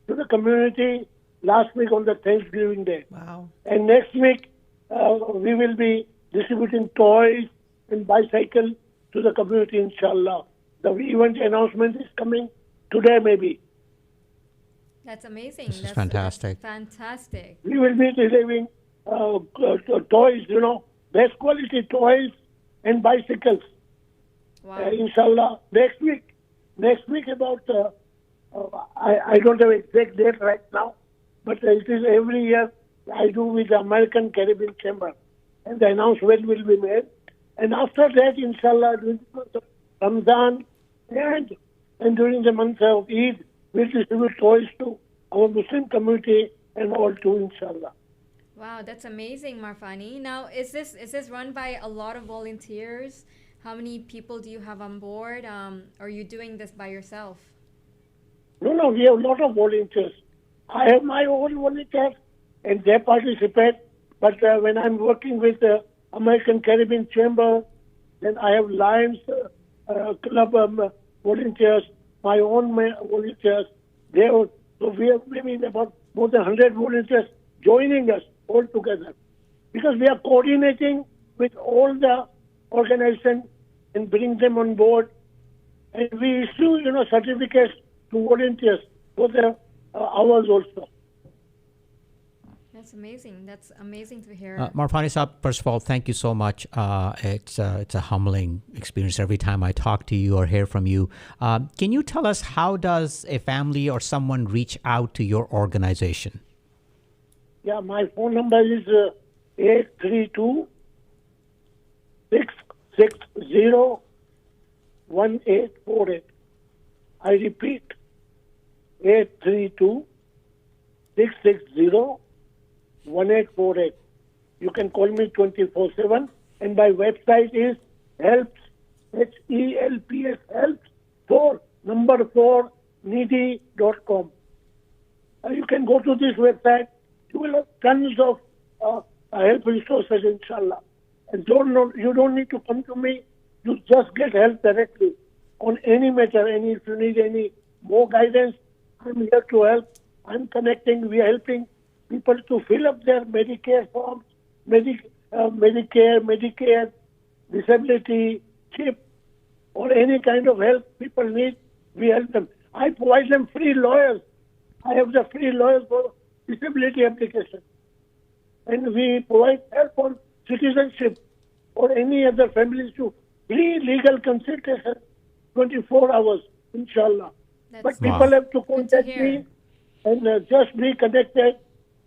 Speaker 9: to the community last week on the Thanksgiving Day.
Speaker 1: Wow.
Speaker 9: And next week we will be distributing toys and bicycle to the community, inshallah. The event announcement is coming today, maybe.
Speaker 2: That's amazing.
Speaker 3: This is
Speaker 2: That's
Speaker 3: fantastic.
Speaker 2: fantastic.
Speaker 9: We will be delivering toys, best quality toys and bicycles.
Speaker 2: Wow.
Speaker 9: Inshallah, next week about, I don't have exact date right now, but it is every year I do with the American Caribbean Chamber, and the announcement will be made. And after that, inshallah, during the month of Ramadan and during the month of Eid, we'll distribute toys to our Muslim community and all too, inshallah.
Speaker 2: Wow, that's amazing, Marfani. Now, is this run by a lot of volunteers? How many people do you have on board? Are you doing this by yourself?
Speaker 9: No, we have a lot of volunteers. I have my own volunteers, and they participate. But when I'm working with the American Caribbean Chamber, then I have Lions Club volunteers, my own volunteers. So we have maybe about more than 100 volunteers joining us all together, because we are coordinating with all the organizations and bring them on board, and we issue certificates to volunteers for their hours also.
Speaker 2: That's amazing. That's amazing to hear.
Speaker 3: Marfani Saab, first of all, thank you so much. It's a humbling experience every time I talk to you or hear from you. Can you tell us, how does a family or someone reach out to your organization?
Speaker 9: Yeah, my phone number is 832 660 1848. I repeat, 832 660 1848. You can call me 24/7, and my website is helps, HELPS, helps, 4 needy.com. You can go to this website. You will have tons of help resources, inshallah. And you don't need to come to me. You just get help directly on any matter. If you need any more guidance, I'm here to help. I'm connecting. We are helping people to fill up their Medicare forms, Medicare, Medicare, disability, CHIP, or any kind of help people need. We help them. I provide them free lawyers. I have the free lawyers for disability application. And we provide help on citizenship or any other family issue. Free legal consultation, 24 hours, inshallah. But people have to contact me and just be connected.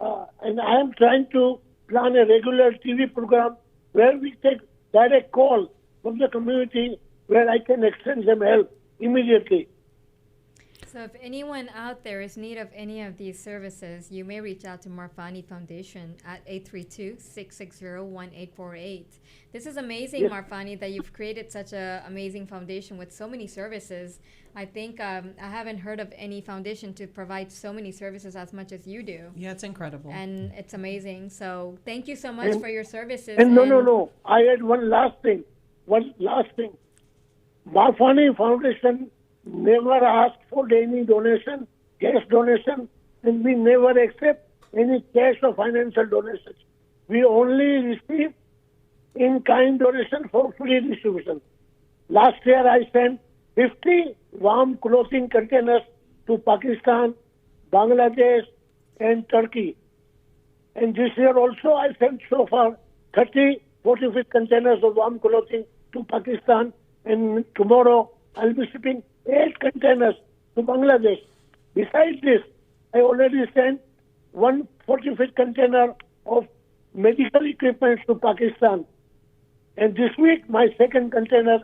Speaker 9: And I am trying to plan a regular TV program where we take direct call from the community, where I can extend them help immediately.
Speaker 2: So if anyone out there is in need of any of these services, you may reach out to Marfani Foundation at 832-660-1848. This is amazing,
Speaker 9: Yes.
Speaker 2: Marfani, that you've created such an amazing foundation with so many services. I think I haven't heard of any foundation to provide so many services as much as you do.
Speaker 1: Yeah, it's incredible.
Speaker 2: And it's amazing. So thank you so much for your services.
Speaker 9: And no. I had one last thing. one last thing. Bhamani Foundation never asked for any donation, cash donation, and we never accept any cash or financial donations. We only receive in-kind donation for free distribution. Last year I sent 50 warm clothing containers to Pakistan, Bangladesh, and Turkey. And this year also I sent so far 30 40-foot containers of warm clothing to Pakistan, and tomorrow I'll be shipping 8 containers to Bangladesh. Besides this, I already sent 1 40-foot container of medical equipment to Pakistan. And this week, my second container,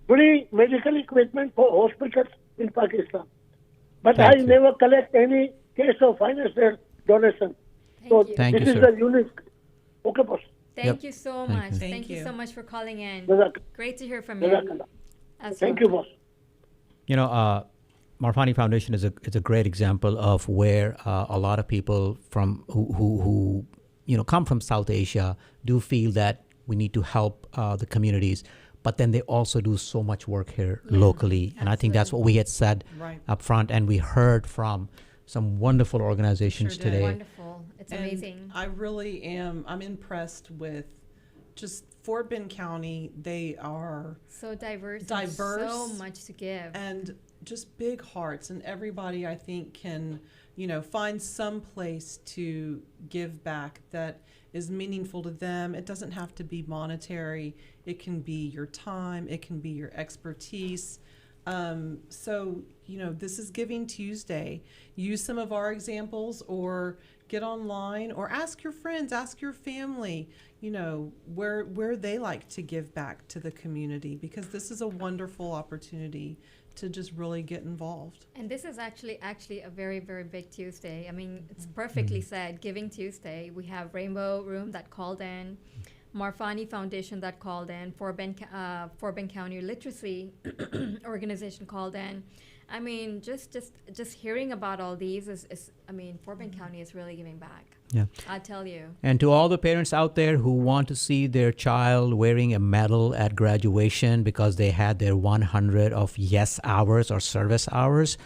Speaker 9: free medical equipment for hospitals in Pakistan. But
Speaker 3: Thank
Speaker 9: I
Speaker 3: you.
Speaker 9: never collect any case of financial donation. So
Speaker 2: you.
Speaker 3: Thank
Speaker 9: this
Speaker 3: you,
Speaker 9: is
Speaker 3: sir.
Speaker 9: the unique. Okay, boss.
Speaker 2: Thank you so
Speaker 3: Thank
Speaker 2: much.
Speaker 3: you.
Speaker 2: Thank
Speaker 1: Thank
Speaker 2: you
Speaker 1: you.
Speaker 2: so much for calling in.
Speaker 9: Jazakallah.
Speaker 2: Great to hear from you.
Speaker 9: Jazakallah.
Speaker 2: As
Speaker 9: Thank
Speaker 2: well.
Speaker 9: you, boss.
Speaker 3: You know, Marfani Foundation is a great example of where a lot of people from who come from South Asia do feel that we need to help the communities, but then they also do so much work here locally, and I think that's what we had said
Speaker 1: Right.
Speaker 3: up front, and we heard from some wonderful organizations
Speaker 1: Sure did.
Speaker 3: today.
Speaker 2: Wonderful. It's
Speaker 1: And
Speaker 2: amazing.
Speaker 1: I really am. I'm impressed with just Fort Bend County. They are
Speaker 2: So diverse. and
Speaker 1: Diverse
Speaker 2: so much to give.
Speaker 1: and just big hearts, and everybody I think can find some place to give back that is meaningful to them. It doesn't have to be monetary. It can be your time. It can be your expertise. So this is Giving Tuesday. Use some of our examples, or get online, or ask your friends, ask your family, where they like to give back to the community, because this is a wonderful opportunity to just really get involved.
Speaker 2: And this is actually a very, very big Tuesday. I mean, it's perfectly said, Giving Tuesday. We have Rainbow Room that called in, Marfani Foundation that called in, Fort Bend County Literacy Organization called in. I mean, just hearing about all these is Fort Bend County is really giving back.
Speaker 3: Yeah.
Speaker 2: I tell you.
Speaker 3: And to all the parents out there who want to see their child wearing a medal at graduation because they had their 100 of yes hours or service hours,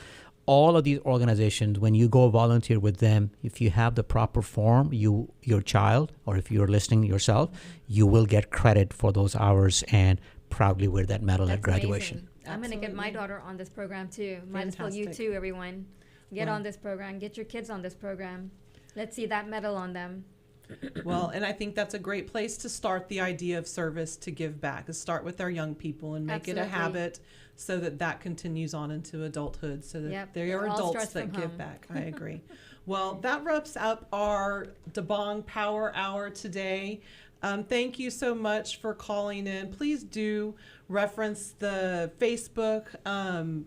Speaker 3: all of these organizations, when you go volunteer with them, if you have the proper form, your child, or if you're listening yourself, you will get credit for those hours and proudly wear that medal at
Speaker 2: That's
Speaker 3: graduation.
Speaker 2: amazing. I'm going to get my
Speaker 1: Absolutely.
Speaker 2: daughter on this program too. Might as well you
Speaker 1: Fantastic.
Speaker 2: too, everyone. Get
Speaker 1: Well-
Speaker 2: on this program. Get your kids on this program. Let's see that medal on them.
Speaker 1: Well, and I think that's a great place to start the idea of service, to give back, is start with our young people and make it a
Speaker 2: Absolutely.
Speaker 1: habit, so that continues on into adulthood, so that
Speaker 2: Yep,
Speaker 1: they are
Speaker 2: it all
Speaker 1: adults
Speaker 2: starts
Speaker 1: that
Speaker 2: from
Speaker 1: give
Speaker 2: home.
Speaker 1: back. I agree. Well, that wraps up our Dabang Power Hour today. Thank you so much for calling in. Please do reference the Facebook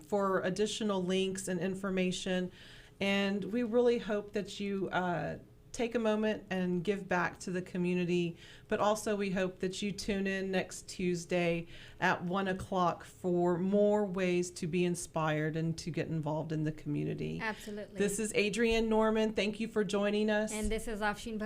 Speaker 1: for additional links and information. And we really hope that you take a moment and give back to the community. But also we hope that you tune in next Tuesday at 1 o'clock for more ways to be inspired and to get involved in the community.
Speaker 2: Absolutely.
Speaker 1: This is Adrianne Norman. Thank you for joining us.
Speaker 2: And this is Afsheen Bhamani.